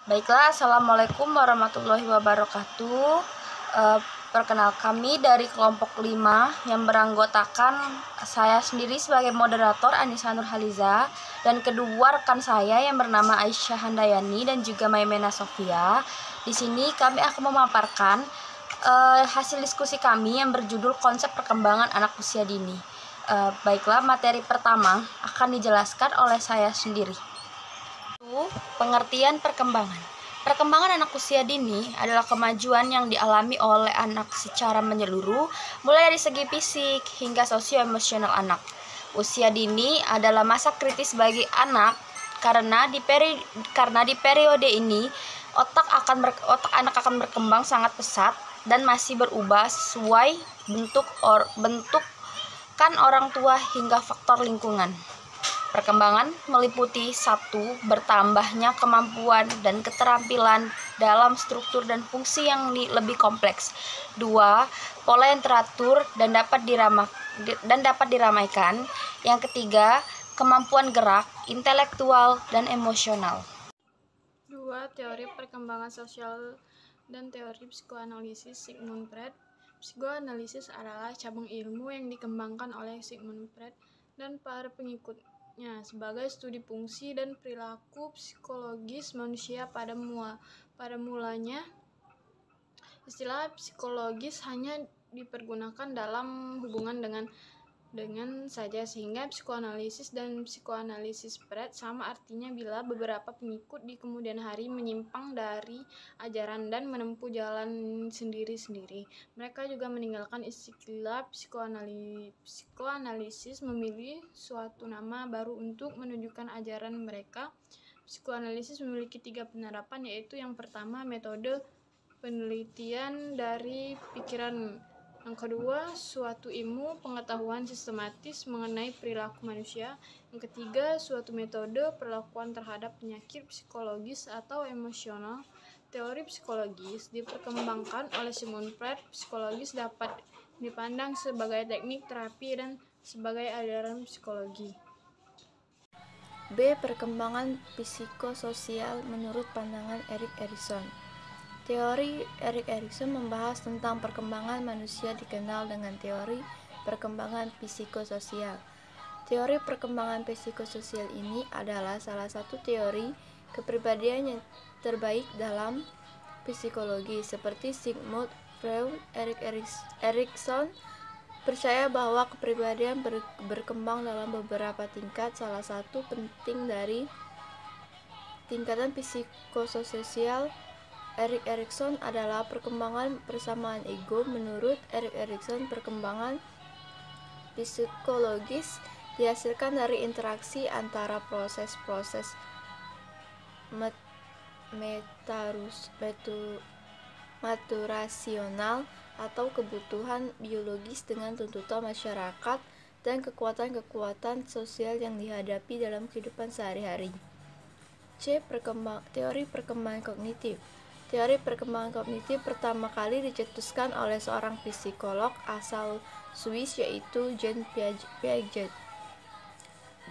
Baiklah, Assalamualaikum warahmatullahi wabarakatuh. Perkenal, kami dari kelompok 5 yang beranggotakan saya sendiri sebagai moderator Anissa Nurhaliza dan kedua rekan saya yang bernama Aisyah Handayani dan juga Maimena Sofia. Di sini kami akan memaparkan hasil diskusi kami yang berjudul konsep perkembangan anak usia dini. Baiklah, materi pertama akan dijelaskan oleh saya sendiri. Pengertian perkembangan. Perkembangan anak usia dini adalah kemajuan yang dialami oleh anak secara menyeluruh, mulai dari segi fisik hingga sosio-emosional anak. Usia dini adalah masa kritis bagi anak karena di periode ini otak anak akan berkembang sangat pesat dan masih berubah sesuai bentukan orang tua hingga faktor lingkungan. Perkembangan meliputi 1. Bertambahnya kemampuan dan keterampilan dalam struktur dan fungsi yang lebih kompleks. 2. Pola yang teratur dan dapat diramaikan. Yang ketiga, kemampuan gerak, intelektual, dan emosional. 2. Teori perkembangan sosial dan teori psikoanalisis Sigmund Freud. Psikoanalisis adalah cabang ilmu yang dikembangkan oleh Sigmund Freud dan para pengikutnya sebagai studi fungsi dan perilaku psikologis manusia. Pada mulanya, istilah psikologis hanya dipergunakan dalam hubungan dengan saja, sehingga psikoanalisis dan psikoanalisis Freud sama artinya bila beberapa pengikut di kemudian hari menyimpang dari ajaran dan menempuh jalan sendiri-sendiri. Mereka juga meninggalkan istilah psikoanalisis, memilih suatu nama baru untuk menunjukkan ajaran mereka. Psikoanalisis memiliki 3 penerapan, yaitu yang pertama, metode penelitian dari pikiran. Yang kedua, suatu ilmu pengetahuan sistematis mengenai perilaku manusia. Yang ketiga, suatu metode perlakuan terhadap penyakit psikologis atau emosional. Teori psikologis diperkembangkan oleh Sigmund Freud. Psikologis dapat dipandang sebagai teknik terapi dan sebagai ajaran psikologi. B. Perkembangan psikososial menurut pandangan Erik Erikson. Teori Erik Erikson membahas tentang perkembangan manusia dikenal dengan teori perkembangan psikososial. Teori perkembangan psikososial ini adalah salah satu teori kepribadian yang terbaik dalam psikologi. Seperti Sigmund Freud, Erik Erikson percaya bahwa kepribadian berkembang dalam beberapa tingkat. Salah satu penting dari tingkatan psikososial Erik Erikson adalah perkembangan persamaan ego. Menurut Erik Erikson, perkembangan psikologis dihasilkan dari interaksi antara proses-proses maturasional atau kebutuhan biologis dengan tuntutan masyarakat dan kekuatan-kekuatan sosial yang dihadapi dalam kehidupan sehari-hari. C. Teori perkembangan kognitif. Teori perkembangan kognitif pertama kali dicetuskan oleh seorang psikolog asal Swiss, yaitu Jean Piaget.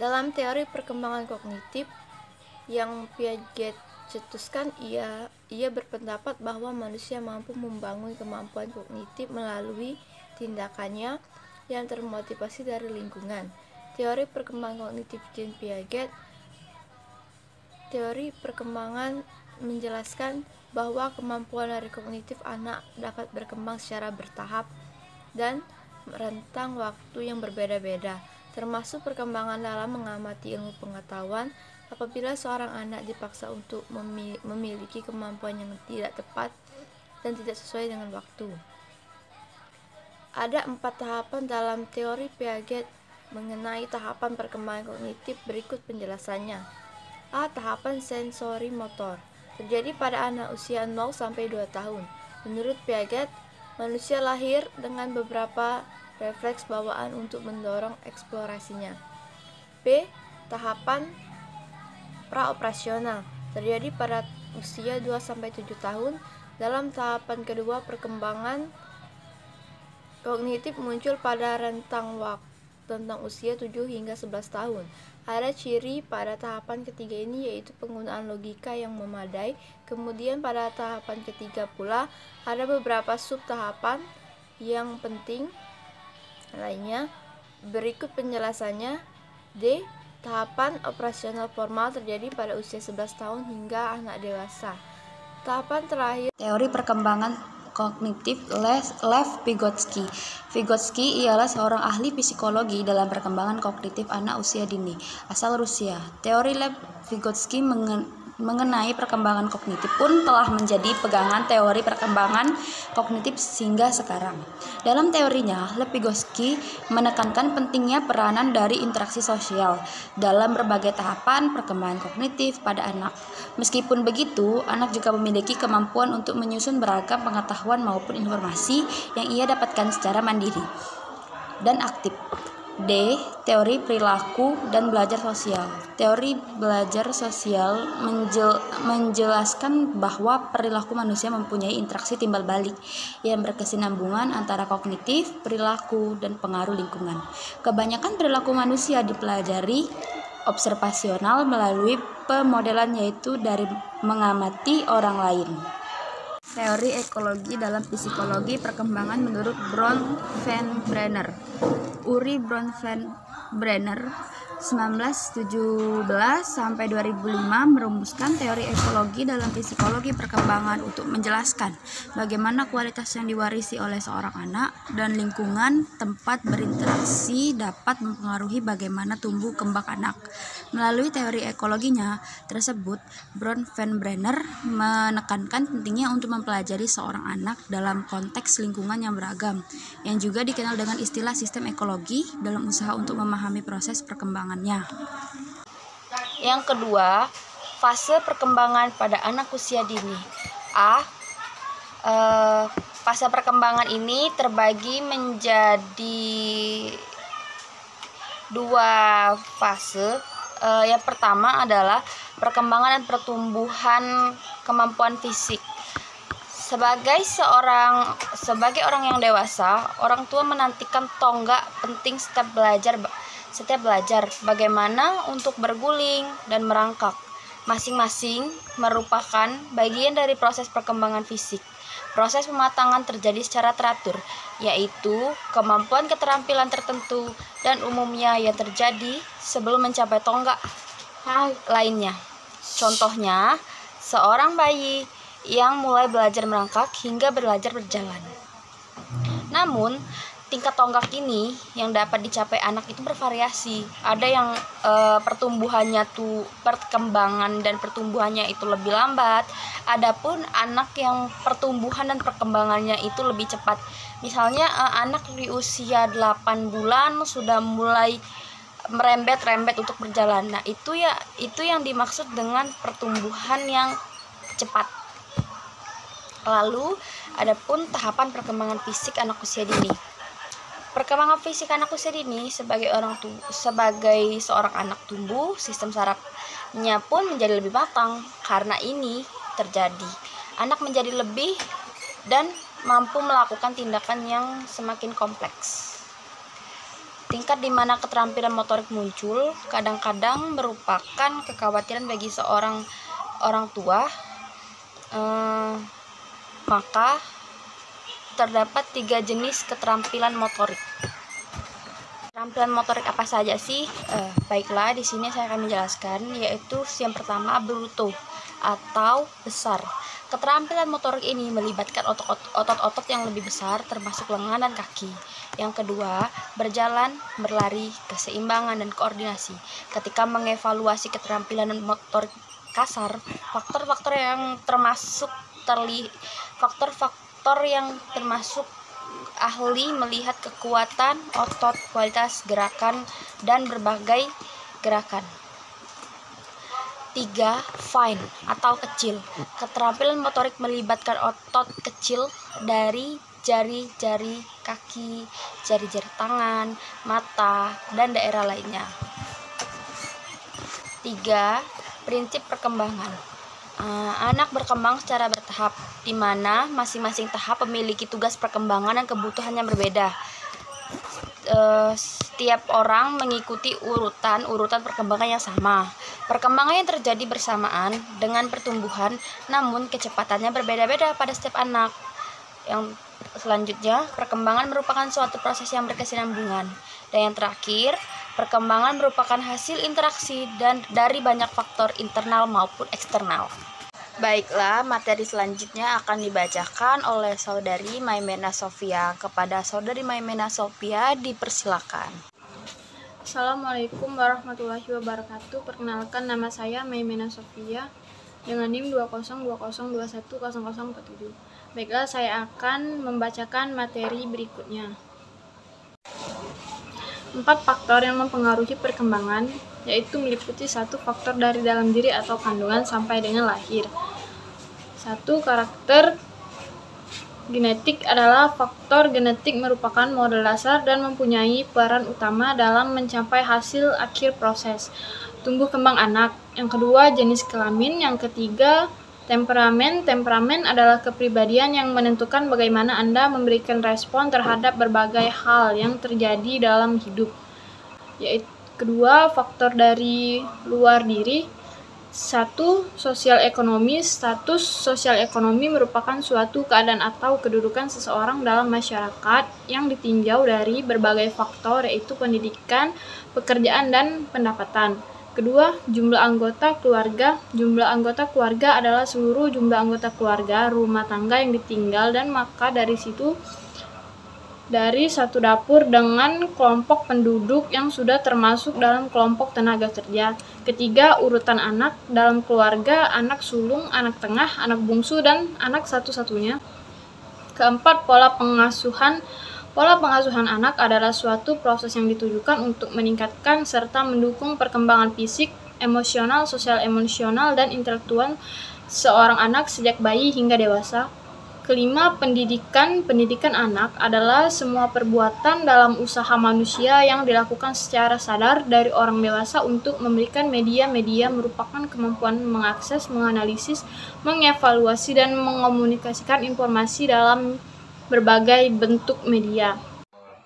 Dalam teori perkembangan kognitif yang Piaget cetuskan, ia berpendapat bahwa manusia mampu membangun kemampuan kognitif melalui tindakannya yang termotivasi dari lingkungan. Teori perkembangan kognitif Jean Piaget. Teori perkembangan menjelaskan bahwa kemampuan dari kognitif anak dapat berkembang secara bertahap dan rentang waktu yang berbeda-beda, termasuk perkembangan dalam mengamati ilmu pengetahuan. Apabila seorang anak dipaksa untuk memiliki kemampuan yang tidak tepat dan tidak sesuai dengan waktu. Ada 4 tahapan dalam teori Piaget mengenai tahapan perkembangan kognitif. Berikut penjelasannya. A. Tahapan sensori motor terjadi pada anak usia 0 sampai 2 tahun. Menurut Piaget, manusia lahir dengan beberapa refleks bawaan untuk mendorong eksplorasinya. B. Tahapan praoperasional terjadi pada usia 2 sampai 7 tahun. Dalam tahapan kedua, perkembangan kognitif muncul pada rentang waktu tentang usia 7 hingga 11 tahun. Ada ciri pada tahapan ketiga ini yaitu penggunaan logika yang memadai. Kemudian pada tahapan ketiga pula ada beberapa sub tahapan yang penting lainnya. Berikut penjelasannya. D. Tahapan operasional formal terjadi pada usia 11 tahun hingga anak dewasa. Tahapan terakhir Teori perkembangan kognitif Lev Vygotsky. Vygotsky ialah seorang ahli psikologi dalam perkembangan kognitif anak usia dini, asal Rusia. Teori Lev Vygotsky mengenai perkembangan kognitif pun telah menjadi pegangan teori perkembangan kognitif hingga sekarang. Dalam teorinya, Lev Vygotsky menekankan pentingnya peranan dari interaksi sosial dalam berbagai tahapan perkembangan kognitif pada anak. Meskipun begitu, anak juga memiliki kemampuan untuk menyusun beragam pengetahuan maupun informasi yang ia dapatkan secara mandiri dan aktif. D. Teori perilaku dan belajar sosial. Teori belajar sosial menjelaskan bahwa perilaku manusia mempunyai interaksi timbal balik yang berkesinambungan antara kognitif, perilaku, dan pengaruh lingkungan. Kebanyakan perilaku manusia dipelajari observasional melalui pemodelan, yaitu dari mengamati orang lain. Teori ekologi dalam psikologi perkembangan menurut Bronfenbrenner. Uri Bronfenbrenner 1917 sampai 2005 merumuskan teori ekologi dalam psikologi perkembangan untuk menjelaskan bagaimana kualitas yang diwarisi oleh seorang anak dan lingkungan tempat berinteraksi dapat mempengaruhi bagaimana tumbuh kembang anak. Melalui teori ekologinya tersebut, Bronfenbrenner menekankan pentingnya untuk mempelajari seorang anak dalam konteks lingkungan yang beragam, yang juga dikenal dengan istilah sistem ekologi dalam usaha untuk memahami proses perkembangannya. Yang kedua, fase perkembangan pada anak usia dini. Fase perkembangan ini terbagi menjadi dua fase. Yang pertama adalah perkembangan dan pertumbuhan kemampuan fisik. Sebagai orang yang dewasa, orang tua menantikan tonggak penting setiap belajar bagaimana untuk berguling dan merangkak. Masing-masing merupakan bagian dari proses perkembangan fisik. Proses pematangan terjadi secara teratur, yaitu kemampuan keterampilan tertentu dan umumnya yang terjadi sebelum mencapai tonggak lainnya. Contohnya, seorang bayi yang mulai belajar merangkak hingga belajar berjalan. Namun, tingkat tonggak ini yang dapat dicapai anak itu bervariasi. Ada yang perkembangan dan pertumbuhannya itu lebih lambat. Adapun anak yang pertumbuhan dan perkembangannya itu lebih cepat. Misalnya anak di usia 8 bulan sudah mulai merembet untuk berjalan. Nah, itu yang dimaksud dengan pertumbuhan yang cepat. Lalu, adapun tahapan perkembangan fisik anak usia dini. Perkembangan fisik anak usia dini sebagai seorang anak tumbuh, sistem sarafnya pun menjadi lebih matang. Karena ini terjadi, anak menjadi lebih dan mampu melakukan tindakan yang semakin kompleks. Tingkat di mana keterampilan motorik muncul kadang-kadang merupakan kekhawatiran bagi seorang orang tua. Maka terdapat 3 jenis keterampilan motorik. Keterampilan motorik apa saja sih? Baiklah, di sini saya akan menjelaskan, yaitu yang pertama bruto atau besar. Keterampilan motorik ini melibatkan otot-otot yang lebih besar, termasuk lengan dan kaki. Yang kedua, berjalan, berlari, keseimbangan dan koordinasi. Ketika mengevaluasi keterampilan motorik kasar, faktor-faktor yang termasuk ahli melihat kekuatan otot, kualitas gerakan, dan berbagai gerakan. 3. Fine atau kecil. Keterampilan motorik melibatkan otot kecil dari jari-jari kaki, jari-jari tangan, mata, dan daerah lainnya. 3. Prinsip perkembangan. Anak berkembang secara bertahap, di mana masing-masing tahap memiliki tugas perkembangan dan kebutuhan yang berbeda. setiap orang mengikuti urutan perkembangan yang sama. Perkembangan yang terjadi bersamaan dengan pertumbuhan, namun kecepatannya berbeda-beda pada setiap anak. Yang selanjutnya, perkembangan merupakan suatu proses yang berkesinambungan. Dan yang terakhir, perkembangan merupakan hasil interaksi dan dari banyak faktor internal maupun eksternal. Baiklah, materi selanjutnya akan dibacakan oleh Saudari Maimena Sofia. Kepada Saudari Maimena Sofia dipersilakan. Assalamualaikum warahmatullahi wabarakatuh. Perkenalkan, nama saya Maimena Sofia dengan NIM 2020210047. Baiklah, saya akan membacakan materi berikutnya. 4 faktor yang mempengaruhi perkembangan, yaitu meliputi 1 faktor dari dalam diri atau kandungan sampai dengan lahir. 1. Karakter genetik adalah faktor genetik merupakan modal dasar dan mempunyai peran utama dalam mencapai hasil akhir proses tumbuh kembang anak. Yang kedua, jenis kelamin. Yang ketiga, temperamen. Temperamen adalah kepribadian yang menentukan bagaimana Anda memberikan respon terhadap berbagai hal yang terjadi dalam hidup. Yaitu kedua, faktor dari luar diri. 1. Sosial ekonomi. Status sosial ekonomi merupakan suatu keadaan atau kedudukan seseorang dalam masyarakat yang ditinjau dari berbagai faktor, yaitu pendidikan, pekerjaan, dan pendapatan. Kedua, jumlah anggota keluarga. Jumlah anggota keluarga adalah seluruh jumlah anggota keluarga rumah tangga yang ditinggal, dan maka dari situ dari satu dapur dengan kelompok penduduk yang sudah termasuk dalam kelompok tenaga kerja. Ketiga, urutan anak dalam keluarga, anak sulung, anak tengah, anak bungsu, dan anak satu-satunya. Keempat, pola pengasuhan. Pola pengasuhan anak adalah suatu proses yang ditujukan untuk meningkatkan serta mendukung perkembangan fisik, emosional, sosial emosional, dan intelektual seorang anak sejak bayi hingga dewasa. Kelima, pendidikan. Pendidikan anak adalah semua perbuatan dalam usaha manusia yang dilakukan secara sadar dari orang dewasa untuk memberikan media-media merupakan kemampuan mengakses, menganalisis, mengevaluasi, dan mengomunikasikan informasi dalam berbagai bentuk media.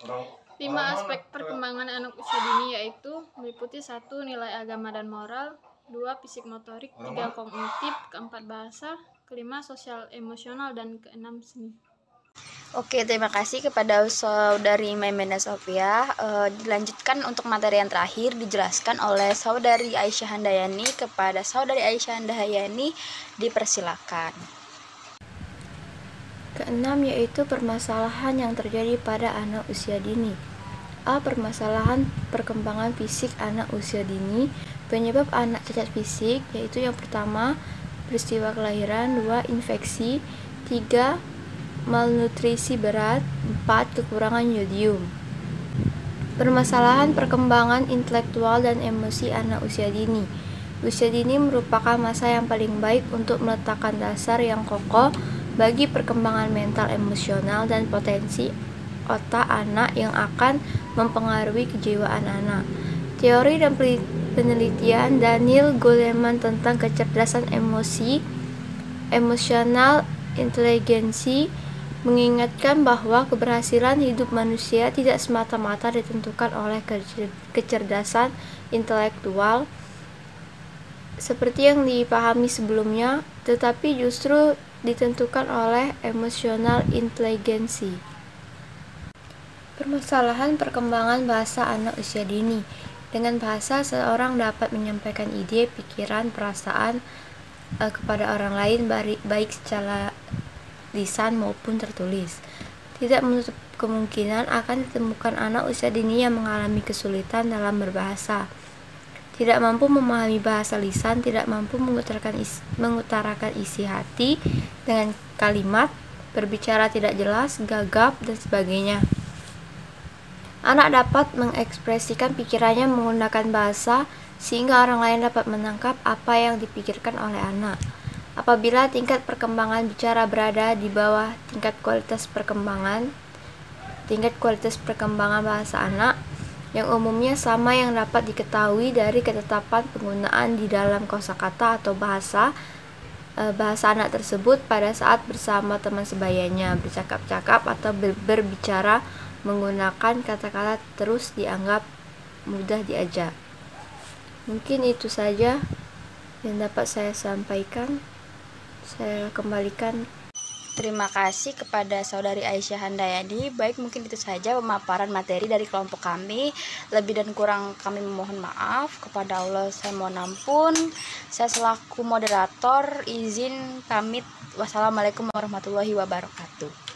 5 aspek perkembangan anak usia dini yaitu meliputi 1. Nilai agama dan moral, 2. Fisik motorik, 3. Kognitif, 4. Bahasa, 5. Sosial emosional, dan 6. Seni. Oke, terima kasih kepada Saudari Maimena Sofia. Dilanjutkan untuk materi yang terakhir dijelaskan oleh Saudari Aisyah Handayani. Kepada Saudari Aisyah Handayani dipersilakan. Keenam, yaitu permasalahan yang terjadi pada anak usia dini. A. Permasalahan perkembangan fisik anak usia dini. Penyebab anak cacat fisik, yaitu yang pertama, peristiwa kelahiran, 2. Infeksi, 3. Malnutrisi berat, 4. Kekurangan yodium. Permasalahan perkembangan intelektual dan emosi anak usia dini. Usia dini merupakan masa yang paling baik untuk meletakkan dasar yang kokoh bagi perkembangan mental, emosional, dan potensi otak anak yang akan mempengaruhi kejiwaan anak. Teori dan penelitian Daniel Goleman tentang kecerdasan emosional inteligensi mengingatkan bahwa keberhasilan hidup manusia tidak semata-mata ditentukan oleh kecerdasan intelektual seperti yang dipahami sebelumnya, tetapi justru ditentukan oleh emosional inteligensi. Permasalahan perkembangan bahasa anak usia dini. Dengan bahasa, seorang dapat menyampaikan ide, pikiran, perasaan kepada orang lain, baik secara lisan maupun tertulis. Tidak menutup kemungkinan akan ditemukan anak usia dini yang mengalami kesulitan dalam berbahasa, tidak mampu memahami bahasa lisan, tidak mampu mengutarakan isi hati dengan kalimat, berbicara tidak jelas, gagap, dan sebagainya. Anak dapat mengekspresikan pikirannya menggunakan bahasa sehingga orang lain dapat menangkap apa yang dipikirkan oleh anak. Apabila tingkat perkembangan bicara berada di bawah tingkat kualitas perkembangan bahasa anak, yang umumnya sama yang dapat diketahui dari ketetapan penggunaan di dalam kosakata atau bahasa anak tersebut pada saat bersama teman sebayanya, bercakap-cakap atau berbicara menggunakan kata-kata terus dianggap mudah diajak. Mungkin itu saja yang dapat saya sampaikan. Saya kembalikan. Terima kasih kepada Saudari Aisyah Handayani. Baik, mungkin itu saja pemaparan materi dari kelompok kami. Lebih dan kurang kami memohon maaf. Kepada Allah saya mohon ampun. Saya selaku moderator izin pamit. Wassalamualaikum warahmatullahi wabarakatuh.